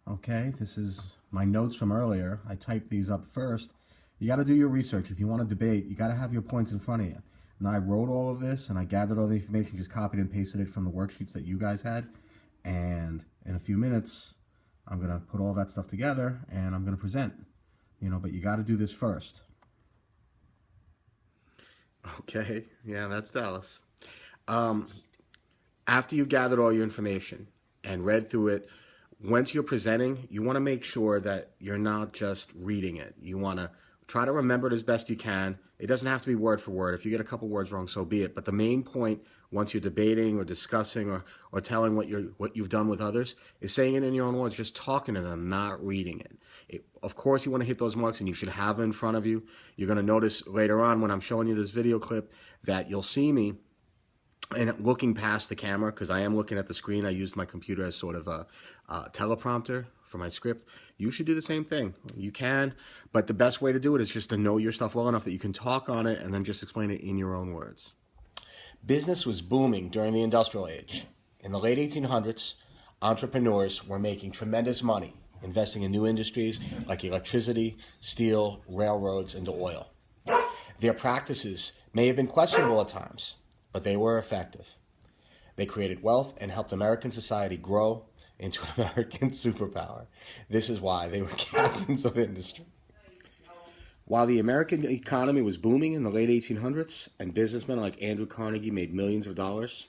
Okay, this is my notes from earlier. I typed these up first. You got to do your research. If you want to debate, you got to have your points in front of you. And I wrote all of this and I gathered all the information, just copied and pasted it from the worksheets that you guys had. And in a few minutes, I'm going to put all that stuff together and I'm going to present. But you got to do this first. Okay, yeah, that's Dallas. After you've gathered all your information and read through it, once you're presenting, you want to make sure that you're not just reading it. You want to try to remember it as best you can. It doesn't have to be word for word. If you get a couple words wrong, so be it. But the main point, once you're debating or discussing or telling what you've done with others, is saying it in your own words, just talking to them, not reading it. Of course, you want to hit those marks, and you should have it in front of you. You're going to notice later on when I'm showing you this video clip that you'll see me and looking past the camera, because I am looking at the screen. I used my computer as sort of a teleprompter for my script. You should do the same thing. You can, but the best way to do it is just to know your stuff well enough that you can talk on it and then just explain it in your own words. Business was booming during the industrial age. In the late 1800s, entrepreneurs were making tremendous money, investing in new industries like electricity, steel, railroads, and oil. Their practices may have been questionable at times, but they were effective. They created wealth and helped American society grow into an American superpower. This is why they were captains of industry. While the American economy was booming in the late 1800s and businessmen like Andrew Carnegie made millions of dollars,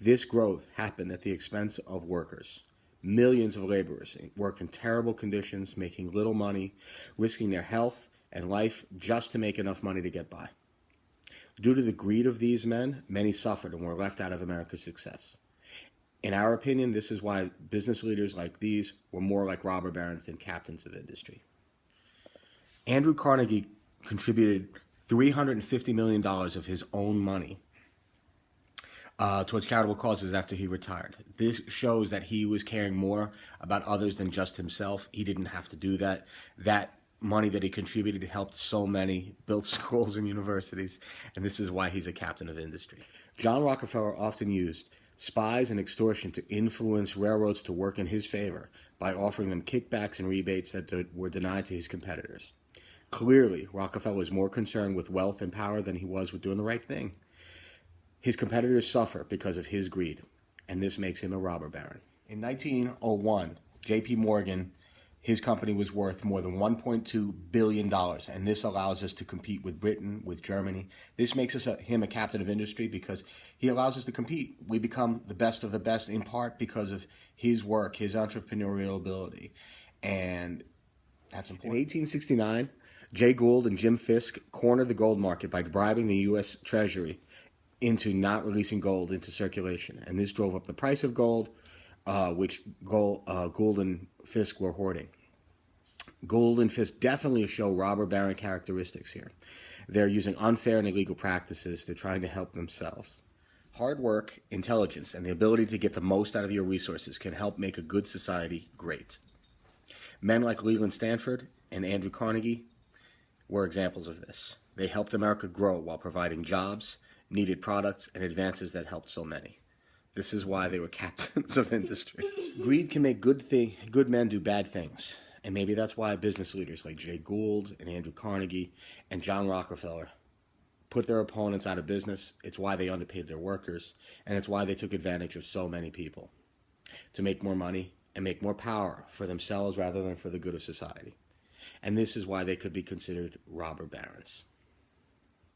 this growth happened at the expense of workers. Millions of laborers worked in terrible conditions, making little money, risking their health and life just to make enough money to get by. Due to the greed of these men, many suffered and were left out of America's success. In our opinion, this is why business leaders like these were more like robber barons than captains of industry. Andrew Carnegie contributed $350 million of his own money towards charitable causes after he retired. This shows that he was caring more about others than just himself. He didn't have to do that. That money that he contributed helped so many, built schools and universities, and this is why he's a captain of industry. John Rockefeller often used spies and extortion to influence railroads to work in his favor by offering them kickbacks and rebates that were denied to his competitors. Clearly, Rockefeller was more concerned with wealth and power than he was with doing the right thing. His competitors suffer because of his greed, and this makes him a robber baron. In 1901, J.P. Morgan, his company was worth more than $1.2 billion, and this allows us to compete with Britain, with Germany. This makes him a captain of industry because he allows us to compete. We become the best of the best in part because of his work, his entrepreneurial ability, and that's important. In 1869, Jay Gould and Jim Fisk cornered the gold market by bribing the U.S. Treasury into not releasing gold into circulation, and this drove up the price of gold, which Gould and Fisk were hoarding. Gould and Fisk definitely show robber baron characteristics here. They're using unfair and illegal practices. They're trying to help themselves. Hard work, intelligence, and the ability to get the most out of your resources can help make a good society great. Men like Leland Stanford and Andrew Carnegie were examples of this. They helped America grow while providing jobs, needed products, and advances that helped so many. This is why they were captains of industry. Greed can make good men do bad things. And maybe that's why business leaders like Jay Gould and Andrew Carnegie and John Rockefeller put their opponents out of business. It's why they underpaid their workers. And it's why they took advantage of so many people to make more money and make more power for themselves rather than for the good of society. And this is why they could be considered robber barons.